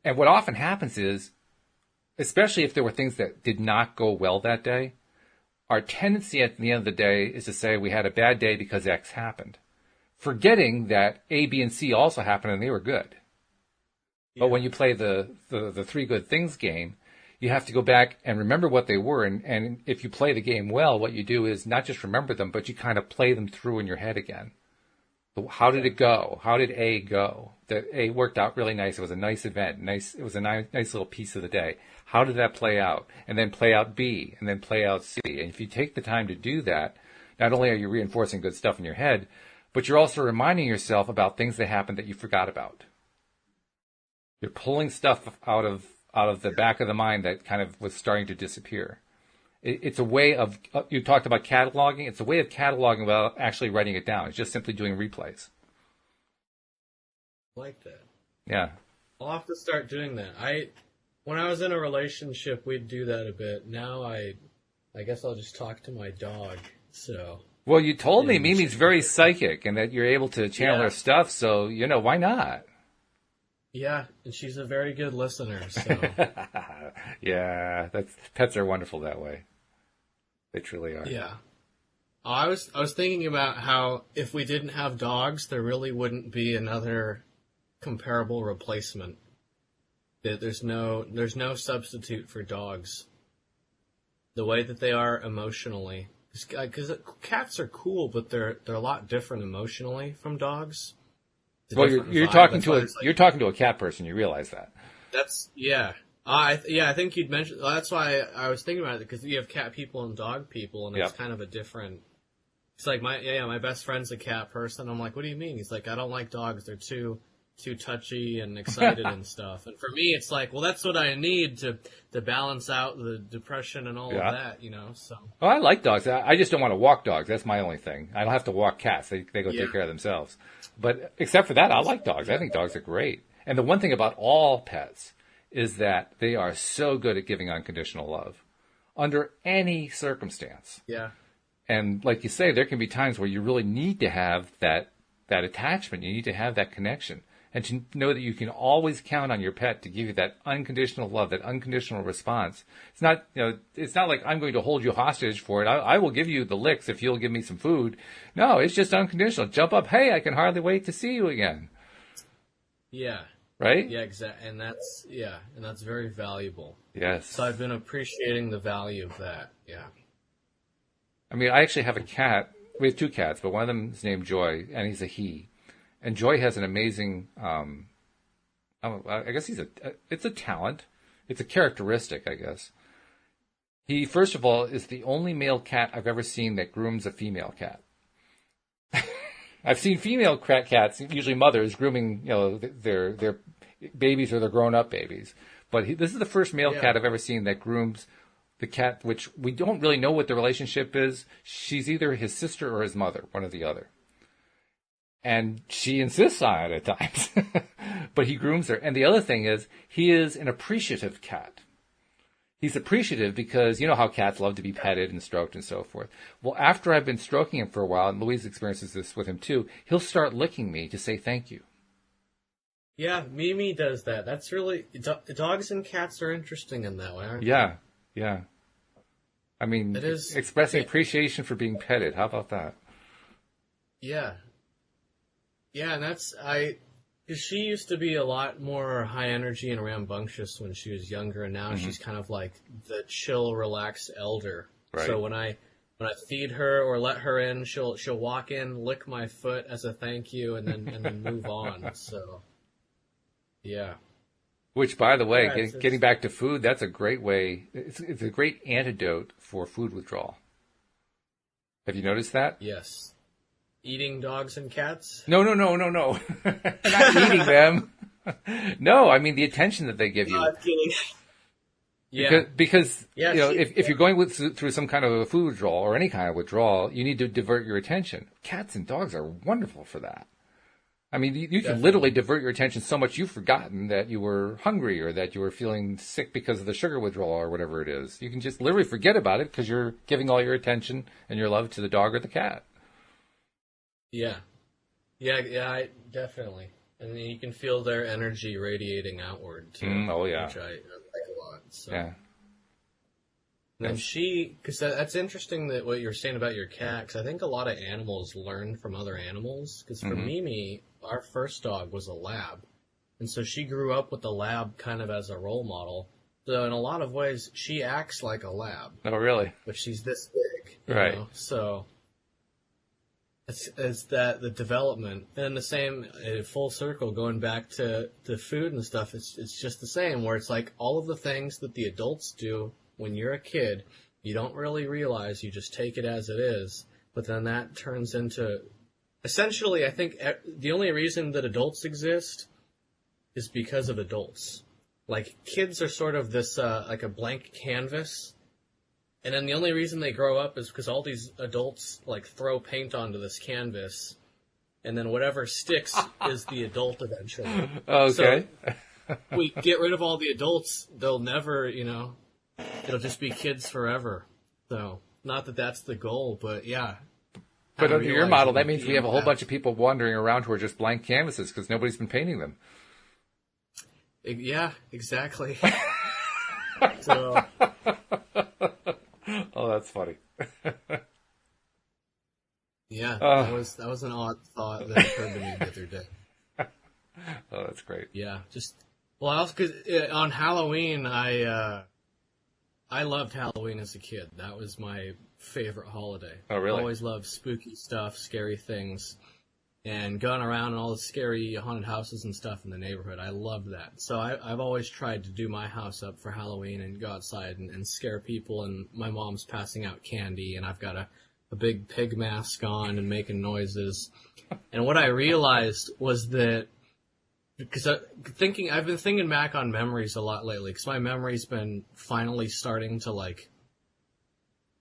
And what often happens is, especially if there were things that did not go well that day, our tendency at the end of the day is to say we had a bad day because X happened, forgetting that A, B, and C also happened and they were good. Yeah. But when you play the 3 good things game, you have to go back and remember what they were. And if you play the game well, what you do is not just remember them, but you kind of play them through in your head again. How did it go? How did A go? That A worked out really nice. It was a nice event. It was a nice little piece of the day. How did that play out? And then play out B, and then play out C. And if you take the time to do that, not only are you reinforcing good stuff in your head, but you're also reminding yourself about things that happened that you forgot about. You're pulling stuff out of the back of the mind that kind of was starting to disappear. It's a way of, you talked about cataloging, it's a way of cataloging without actually writing it down. It's just simply doing replays. I like that. Yeah. I'll have to start doing that. When I was in a relationship, we'd do that a bit. Now I guess I'll just talk to my dog, so. Well, you told me Mimi's very psychic and that you're able to channel her stuff, so, why not? Yeah, and she's a very good listener, so. Yeah, pets are wonderful that way. They truly are. Yeah. I was thinking about how if we didn't have dogs, there really wouldn't be another comparable replacement. There's no substitute for dogs. The way that they are emotionally. Because cats are cool, but they're a lot different emotionally from dogs. Well, you're talking to a cat person. You realize that? I think you'd mentioned. That's why I was thinking about it, because you have cat people and dog people, and it's kind of a different. It's like my best friend's a cat person. I'm like, what do you mean? He's like, I don't like dogs. They're too touchy and excited and stuff. And for me, it's like, well, that's what I need to balance out the depression and all of that, So. Oh, I like dogs. I just don't want to walk dogs. That's my only thing. I don't have to walk cats. They go take care of themselves. But except for that, I like dogs. I think dogs are great. And the one thing about all pets is that they are so good at giving unconditional love under any circumstance. Yeah. And like you say, there can be times where you really need to have that attachment. You need to have that connection. And to know that you can always count on your pet to give you that unconditional love, that unconditional response. It's not, it's not like I'm going to hold you hostage for it. I will give you the licks if you'll give me some food. No, it's just unconditional. Jump up. Hey, I can hardly wait to see you again. Yeah. Right? Yeah, exactly. And that's very valuable. Yes. So I've been appreciating the value of that. Yeah. I mean, I actually have a cat. We have 2 cats, but one of them is named Joy, and he's a he. And Joy has an amazing, I guess it's a talent. It's a characteristic, I guess. He, first of all, is the only male cat I've ever seen that grooms a female cat. I've seen female cats, usually mothers, grooming, their babies or their grown-up babies. But this is the first male Yeah. cat I've ever seen that grooms the cat, which we don't really know what the relationship is. She's either his sister or his mother, one or the other. And she insists on it at times. But he grooms her. And the other thing is, he is an appreciative cat. He's appreciative because you know how cats love to be petted and stroked and so forth. Well, after I've been stroking him for a while, and Louise experiences this with him too, he'll start licking me to say thank you. Yeah, Mimi does that. That's really... dogs and cats are interesting in that way, aren't they? Yeah, yeah. I mean, It is, expressing appreciation for being petted. How about that? Yeah. Yeah, and that's... Because she used to be a lot more high energy and rambunctious when she was younger, and now she's kind of like the chill, relaxed elder. Right. So when I feed her or let her in, she'll walk in, lick my foot as a thank you, and then move on. So, yeah. Which, by the way, Yeah, getting back to food, that's a great way. It's a great antidote for food withdrawal. Have you noticed that? Yes. Eating dogs and cats? No. Not eating them. No, I mean the attention that they give you. I'm kidding. Yeah. Because Yeah, you know, if you're going through some kind of a food withdrawal or any kind of withdrawal, you need to divert your attention. Cats and dogs are wonderful for that. I mean, you can literally divert your attention so much you've forgotten that you were hungry or that you were feeling sick because of the sugar withdrawal or whatever it is. You can just literally forget about it because you're giving all your attention and your love to the dog or the cat. Yeah. Yeah, definitely. And you can feel their energy radiating outward, too. Oh, yeah. Which I like a lot. So. Yeah. And because that's interesting that what you're saying about your cat, because I think a lot of animals learn from other animals. Because for Mimi, our first dog was a lab. And so she grew up with the lab kind of as a role model. So in a lot of ways, she acts like a lab. Oh, really? But she's this big. You Right. know? So it's that the development. And the same, full circle, going back to the food and stuff, it's just the same, where it's like all of the things that the adults do when you're a kid, you don't really realize, you just take it as it is, but then that turns into... Essentially, I think the only reason that adults exist is because of adults. Like, kids are sort of this, like a blank canvas, and then the only reason they grow up is because all these adults, like, throw paint onto this canvas, and then whatever sticks is the adult eventually. Okay. So, we get rid of all the adults, they'll never, it'll just be kids forever. So, not that that's the goal, but yeah. But under your model, that means we have a whole bunch of people wandering around who are just blank canvases because nobody's been painting them. Yeah, exactly. So, oh, that's funny. yeah, that was an odd thought that occurred to me the other day. Oh, that's great. Yeah, because on Halloween, I loved Halloween as a kid. That was my favorite holiday. Oh, really? I always loved spooky stuff, scary things, and going around in all the scary haunted houses and stuff in the neighborhood. I loved that. So I've always tried to do my house up for Halloween and go outside and scare people, and my mom's passing out candy, and I've got a big pig mask on and making noises. And what I realized was that, because I've been thinking back on memories a lot lately, because my memory's been finally starting to, like,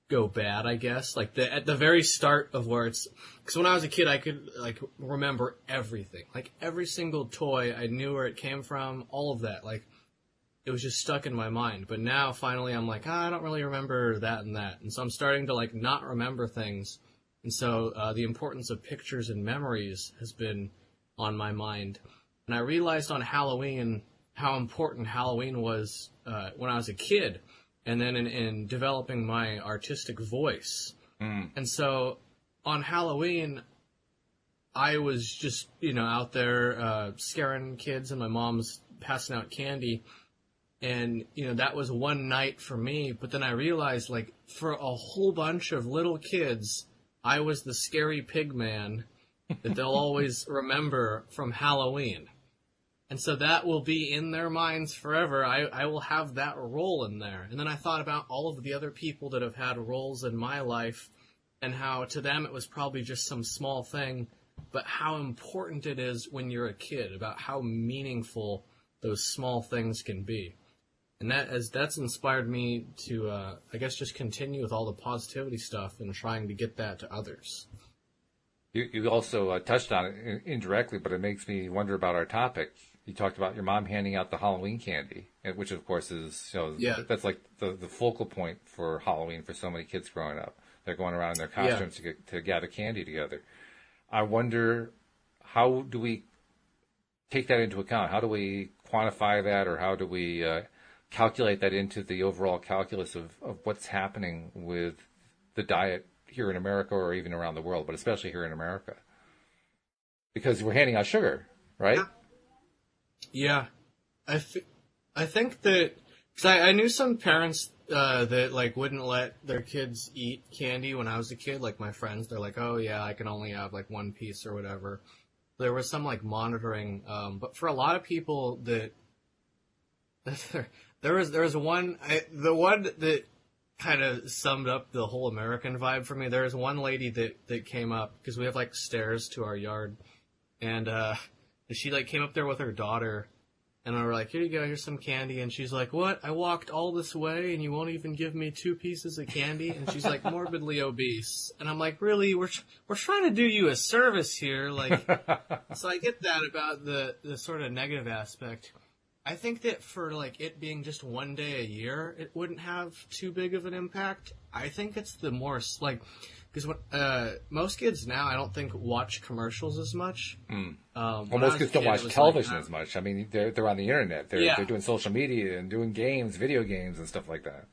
go bad, I guess. Like, at the very start of where it's... Because when I was a kid, I could, like, remember everything. Like, every single toy, I knew where it came from, all of that. Like, it was just stuck in my mind. But now, finally, I'm like, I don't really remember that and that. And so I'm starting to, like, not remember things. And so the importance of pictures and memories has been on my mind. And I realized on Halloween how important Halloween was when I was a kid, and then in developing my artistic voice. And so on Halloween, I was just, out there scaring kids, and my mom's passing out candy. And, that was one night for me. But then I realized, like, for a whole bunch of little kids, I was the scary pig man that they'll always remember from Halloween. And so that will be in their minds forever. I will have that role in there. And then I thought about all of the other people that have had roles in my life, and how to them it was probably just some small thing, but how important it is when you're a kid, about how meaningful those small things can be. And that's inspired me to, I guess, just continue with all the positivity stuff and trying to get that to others. You also touched on it indirectly, but it makes me wonder about our topic. You talked about your mom handing out the Halloween candy, which of course is, that's like the focal point for Halloween for so many kids growing up. They're going around in their costumes to gather candy together. I wonder, how do we take that into account? How do we quantify that, or how do we calculate that into the overall calculus of what's happening with the diet here in America, or even around the world, but especially here in America? Because we're handing out sugar, right? Yeah. I think that, because I knew some parents that like wouldn't let their kids eat candy when I was a kid. Like my friends, they're like, oh yeah, I can only have like one piece or whatever. There was some like monitoring, but for a lot of people that there was one, the one that kind of summed up the whole American vibe for me. There was one lady that came up, because we have like stairs to our yard, and she like came up there with her daughter, and we were like, here you go, here's some candy. And she's like, what? I walked all this way and you won't even give me 2 pieces of candy? And she's like, morbidly obese. And I'm like, really? We're trying to do you a service here. Like, so I get that about the sort of negative aspect. I think that for like it being just one day a year, it wouldn't have too big of an impact. I think it's the more like, because most kids now, I don't think watch commercials as much. Well, most kids don't watch television as much. I mean, they're on the internet. They're doing social media and doing games, video games, and stuff like that.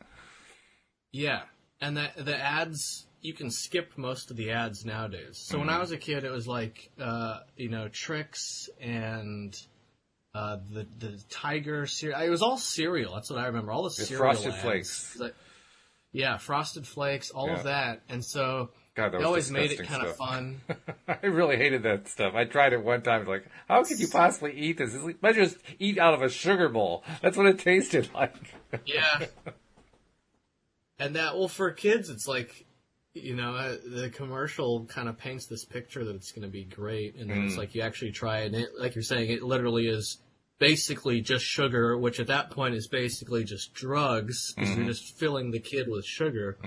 Yeah, and the ads, you can skip most of the ads nowadays. So when I was a kid, it was like Trix and the Tiger cereal. It was all cereal. That's what I remember. All the cereal Frosted ads. Flakes. Yeah, Frosted Flakes, all of that. And so God, they always made it kind of fun. I really hated that stuff. I tried it one time. Like, how could you possibly eat this? It's like, might just eat out of a sugar bowl. That's what it tasted like. Yeah. And that, well, for kids, it's like, the commercial kind of paints this picture that it's going to be great. And then it's like you actually try it. And it, like you're saying, it literally is basically just sugar, which at that point is basically just drugs, because you're just filling the kid with sugar.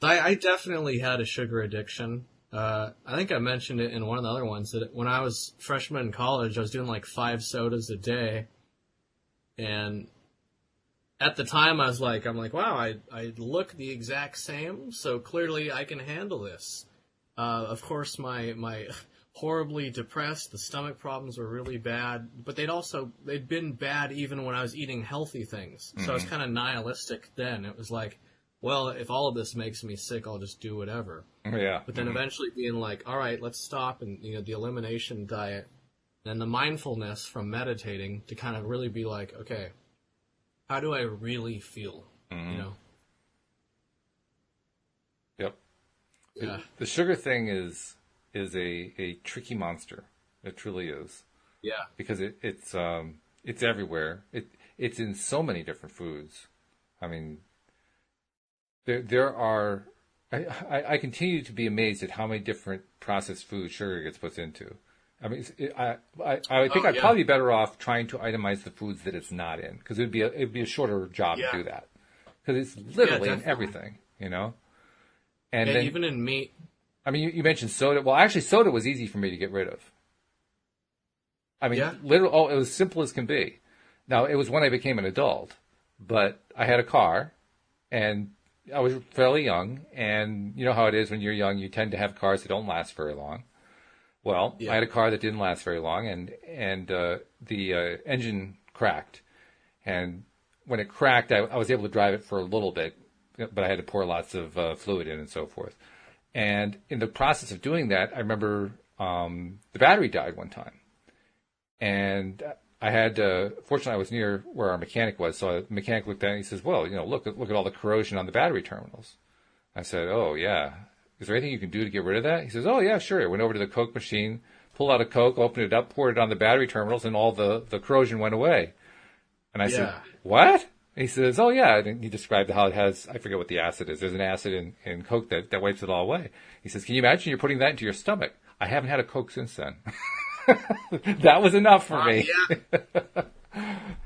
I definitely had a sugar addiction. I think I mentioned it in one of the other ones, that when I was freshman in college, I was doing like 5 sodas a day. And at the time, I'm like, wow, I look the exact same, so clearly I can handle this. Of course, my horribly depressed, the stomach problems were really bad, but they'd been bad even when I was eating healthy things. So I was kind of nihilistic then. It was like, well, if all of this makes me sick, I'll just do whatever. Yeah. But then eventually being like, all right, let's stop, and the elimination diet, and the mindfulness from meditating to kind of really be like, okay, how do I really feel? Yep. Yeah. The sugar thing is a tricky monster. It truly is. Yeah. Because it's everywhere. It's in so many different foods. I mean, there are. I continue to be amazed at how many different processed foods sugar gets put into. I mean, I think I'd probably be better off trying to itemize the foods that it's not in, because it'd be a shorter job to do that, because it's literally in everything, And then, even in meat. I mean, you mentioned soda. Well, actually, soda was easy for me to get rid of. I mean, literally, it was simple as can be. Now, it was when I became an adult, but I had a car, and I was fairly young, and you know how it is when you're young, you tend to have cars that don't last very long. Well, I had a car that didn't last very long, and the engine cracked. And when it cracked, I was able to drive it for a little bit, but I had to pour lots of fluid in and so forth. And in the process of doing that, I remember the battery died one time. And I had, fortunately, I was near where our mechanic was, so the mechanic looked at it and he says, well, look at all the corrosion on the battery terminals. I said, oh, yeah. Is there anything you can do to get rid of that? He says, oh, yeah, sure. I went over to the Coke machine, pulled out a Coke, opened it up, poured it on the battery terminals, and all the corrosion went away. And I said, what? And he says, oh, yeah. And he described how it has, I forget what the acid is. There's an acid in Coke that wipes it all away. He says, can you imagine you're putting that into your stomach? I haven't had a Coke since then. That was enough for me. Yeah.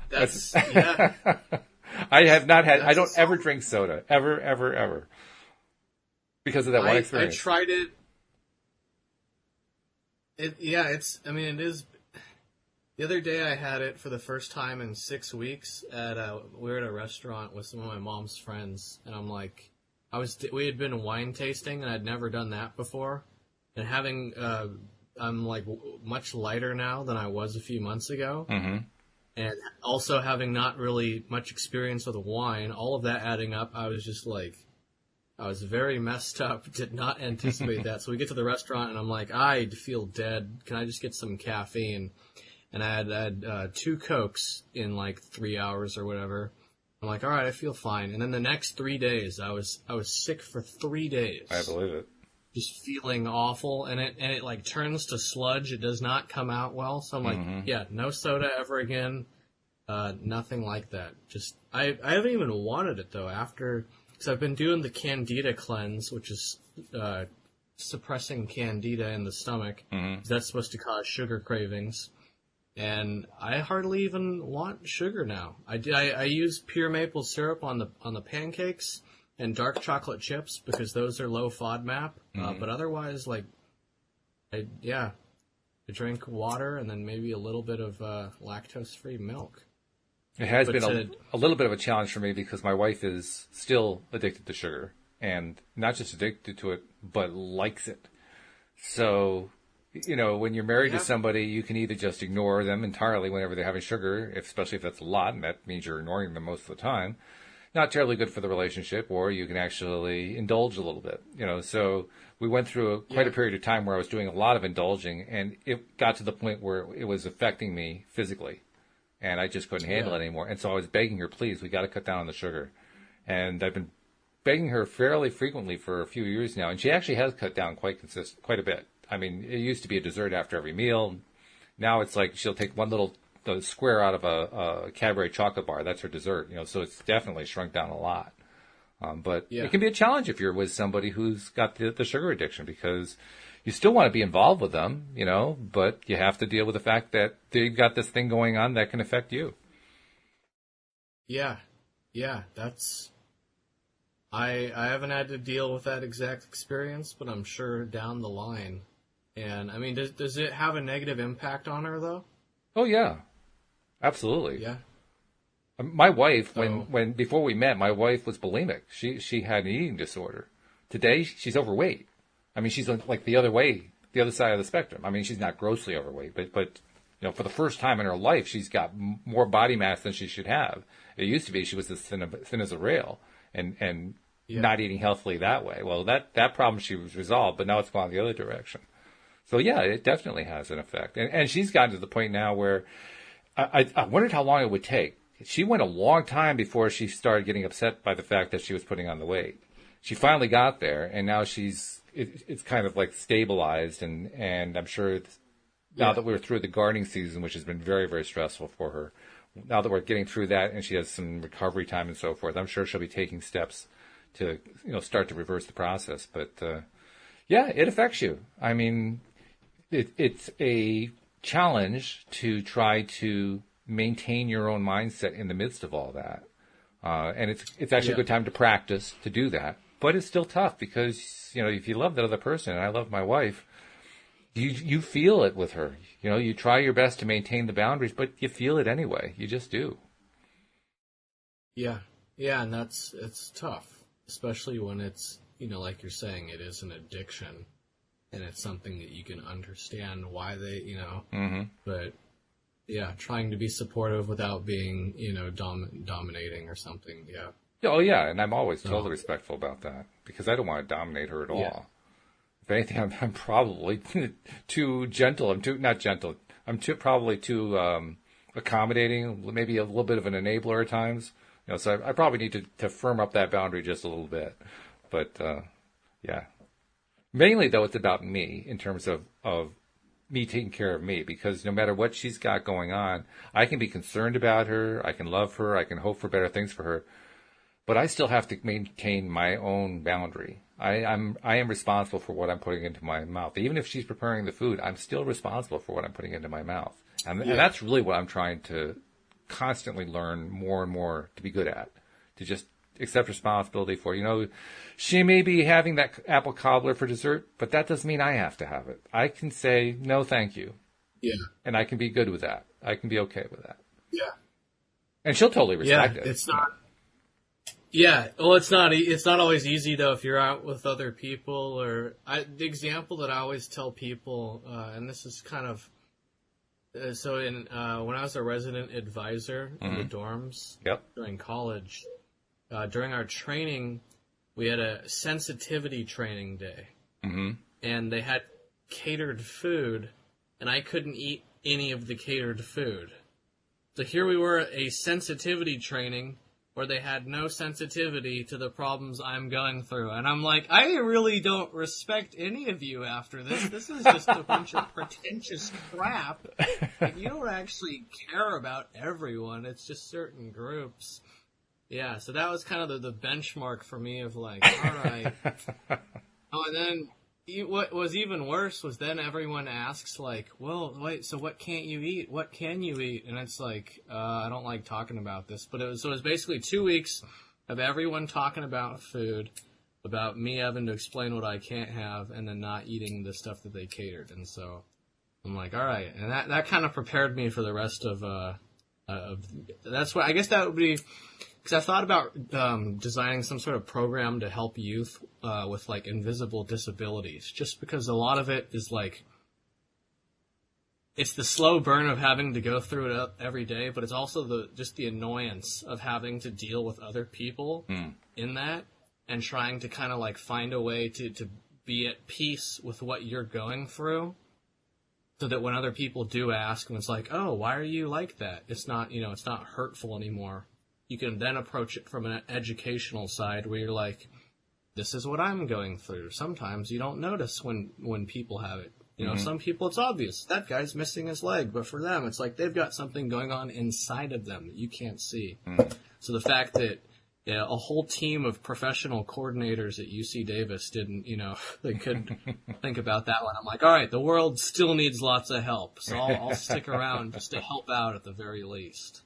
That's, yeah. I have not had. I That's a don't ever solid. drink soda, ever, ever, ever, because of that one I experience. tried it. Yeah, I mean, it is. The other day I had it for the first time in 6 weeks we were at a restaurant with some of my mom's friends, and I'm like, we had been wine tasting, and I'd never done that before, and I'm like much lighter now than I was a few months ago, Mm-hmm. and also having not really much experience with wine, all of that adding up, I was just like, I was very messed up, did not anticipate that. So we get to the restaurant, and I'm like, I feel dead. Can I just get some caffeine? And I had 2 Cokes in like 3 hours or whatever. I'm like, all right, I feel fine. And then the next 3 days, I was sick for 3 days. I believe it. Just feeling awful, and it like turns to sludge. It does not come out well. So I'm like, yeah, no soda ever again. Nothing like that. Just I haven't even wanted it though after, because I've been doing the Candida cleanse, which is suppressing Candida in the stomach. That's supposed to cause sugar cravings. And I hardly even want sugar now. I use pure maple syrup on the pancakes and dark chocolate chips because those are low FODMAP. But otherwise, like, I drink water and then maybe a little bit of lactose-free milk. It has been a little bit of a challenge for me because my wife is still addicted to sugar, and not just addicted to it, but likes it. So, when you're married to somebody, you can either just ignore them entirely whenever they're having sugar, especially if that's a lot, and that means you're ignoring them most of the time. Not terribly good for the relationship, or you can actually indulge a little bit. So we went through quite a period of time where I was doing a lot of indulging, and it got to the point where it was affecting me physically, and I just couldn't handle it anymore. And so I was begging her, please, we got to cut down on the sugar. And I've been begging her fairly frequently for a few years now, and she actually has cut down quite a bit. I mean, it used to be a dessert after every meal. Now it's like she'll take one little square out of a Cadbury chocolate bar. That's her dessert, so it's definitely shrunk down a lot. But it can be a challenge if you're with somebody who's got the sugar addiction, because you still want to be involved with them, but you have to deal with the fact that they've got this thing going on that can affect you. Yeah, that's. I haven't had to deal with that exact experience, but I'm sure down the line. And I mean, does it have a negative impact on her though? Oh yeah, absolutely. Yeah. My wife, when before we met, my wife was bulimic. She had an eating disorder. Today, she's overweight. I mean, she's like the other side of the spectrum. I mean, she's not grossly overweight, but for the first time in her life, she's got more body mass than she should have. It used to be she was as thin as a rail, and not eating healthily that way. Well, that problem she was resolved, but now it's gone the other direction. So yeah, it definitely has an effect. And she's gotten to the point now where I wondered how long it would take. She went a long time before she started getting upset by the fact that she was putting on the weight. She finally got there, and now it's kind of like stabilized, and I'm sure now that we're through the gardening season, which has been very, very stressful for her, now that we're getting through that and she has some recovery time and so forth, I'm sure she'll be taking steps to start to reverse the process. But it affects you. I mean, it's a challenge to try to maintain your own mindset in the midst of all that. And it's actually a good time to practice to do that. But it's still tough because, if you love that other person, and I love my wife, you feel it with her. You try your best to maintain the boundaries, but you feel it anyway. You just do. Yeah. Yeah, and it's tough, especially when it's, like you're saying, it is an addiction. And it's something that you can understand why they, but yeah, trying to be supportive without being, dominating or something. Yeah. Oh yeah. And I'm always totally respectful about that because I don't want to dominate her at all. Yeah. If anything, I'm probably too gentle. I'm probably too accommodating, maybe a little bit of an enabler at times. So I probably need to firm up that boundary just a little bit. But yeah. Mainly, though, it's about me in terms of me taking care of me, because no matter what she's got going on, I can be concerned about her, I can love her, I can hope for better things for her, but I still have to maintain my own boundary. I am responsible for what I'm putting into my mouth. Even if she's preparing the food, I'm still responsible for what I'm putting into my mouth. And that's really what I'm trying to constantly learn more and more to be good at, to just accept responsibility for. She may be having that apple cobbler for dessert, but that doesn't mean I have to have it. I can say, no, thank you. Yeah. And I can be good with that. I can be okay with that. Yeah. And she'll totally respect it. It's not. Yeah, well, it's not always easy though if you're out with other people. The example that I always tell people, and this is kind of when I was a resident advisor in the dorms during college, during our training, we had a sensitivity training day, and they had catered food, and I couldn't eat any of the catered food. So here we were at a sensitivity training where they had no sensitivity to the problems I'm going through. And I'm like, I really don't respect any of you after this. This is just a bunch of pretentious crap. Like, you don't actually care about everyone. It's just certain groups. Yeah, so that was kind of the benchmark for me of like, all right. Oh, and then what was even worse was then everyone asks like, well, wait, so what can't you eat? What can you eat? And it's like, I don't like talking about this. But it was basically 2 weeks of everyone talking about food, about me having to explain what I can't have, and then not eating the stuff that they catered. And so I'm like, all right. And that kind of prepared me for the rest of that's why I guess that would be, because I thought about designing some sort of program to help youth with like invisible disabilities, just because a lot of it is like, it's the slow burn of having to go through it every day, but it's also just the annoyance of having to deal with other people in that, and trying to kind of like find a way to be at peace with what you're going through, so that when other people do ask, and it's like, oh, why are you like that? It's not, it's not hurtful anymore. You can then approach it from an educational side where you're like, this is what I'm going through. Sometimes you don't notice when people have it. Some people it's obvious. That guy's missing his leg. But for them, it's like they've got something going on inside of them that you can't see. So the fact that a whole team of professional coordinators at UC Davis didn't, they couldn't think about that one. I'm like, all right, the world still needs lots of help. So I'll stick around just to help out at the very least.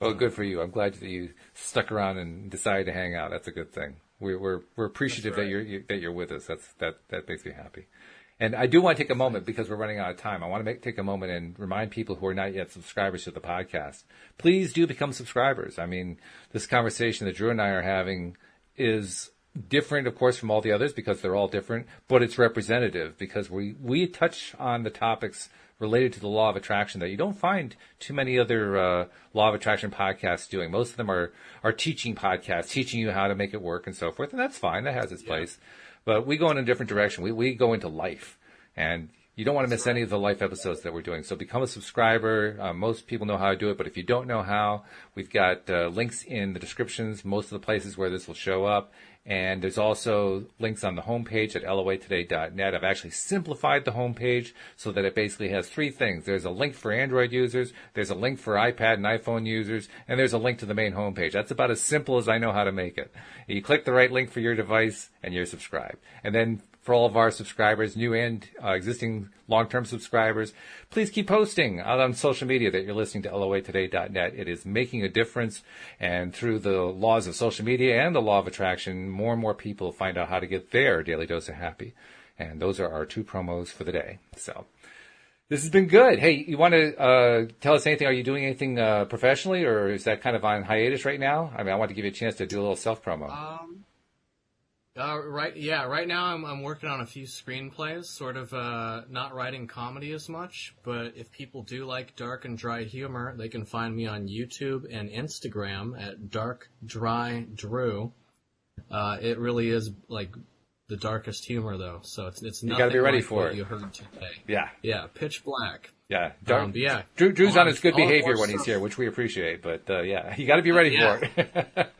Well, good for you. I'm glad that you stuck around and decided to hang out. That's a good thing. We're appreciative that you're with us. That makes me happy. And I do want to take a moment, because we're running out of time. I want to take a moment and remind people who are not yet subscribers to the podcast. Please do become subscribers. I mean, this conversation that Drew and I are having is different, of course, from all the others, because they're all different, but it's representative because we touch on the topics related to the law of attraction that you don't find too many other law of attraction podcasts doing. Most of them are teaching podcasts, teaching you how to make it work and so forth, and that's fine. That has its place. But we go in a different direction. We go into life, and you don't want to miss any of the life episodes that we're doing. So become a subscriber. Most people know how to do it, but if you don't know how, we've got links in the descriptions, most of the places where this will show up. And there's also links on the homepage at loatoday.net. I've actually simplified the homepage so that it basically has three things. There's a link for Android users, there's a link for iPad and iPhone users, and there's a link to the main homepage. That's about as simple as I know how to make it. You click the right link for your device, and you're subscribed. And then for all of our subscribers, new and existing long-term subscribers, please keep posting out on social media that you're listening to LOAtoday.net. It is making a difference, and through the laws of social media and the law of attraction, more and more people find out how to get their daily dose of happy. And those are our two promos for the day. So this has been good. Hey, you want to tell us anything? Are you doing anything professionally, or is that kind of on hiatus right now? I mean, I want to give you a chance to do a little self-promo. Right now I'm working on a few screenplays, sort of not writing comedy as much, but if people do like dark and dry humor, they can find me on YouTube and Instagram at Dark Dry Drew. It really is like the darkest humor, though, so it's nothing you got to be ready like for what it. You heard today. Yeah, pitch black. Yeah, Drew's on his good behavior when he's here, which we appreciate. But you got to be ready for it.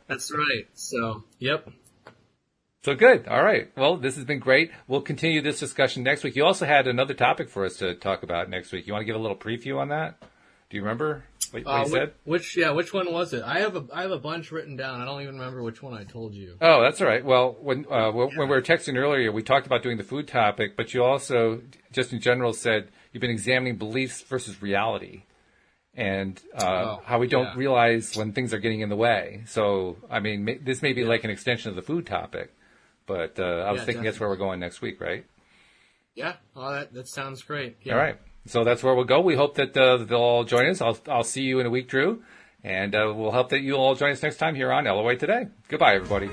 That's right. So, yep. So good. All right. Well, this has been great. We'll continue this discussion next week. You also had another topic for us to talk about next week. You want to give a little preview on that? Do you remember what you said? Which one was it? I have a bunch written down. I don't even remember which one I told you. Oh, that's all right. Well, when we were texting earlier, we talked about doing the food topic, but you also, just in general, said you've been examining beliefs versus reality. and how we don't realize when things are getting in the way. So, I mean, this may be like an extension of the food topic, but I was thinking that's where we're going next week, right? Yeah, well, that sounds great. Yeah. All right. So that's where we'll go. We hope that they'll all join us. I'll see you in a week, Drew. And we'll hope that you'll all join us next time here on LOA Today. Goodbye, everybody.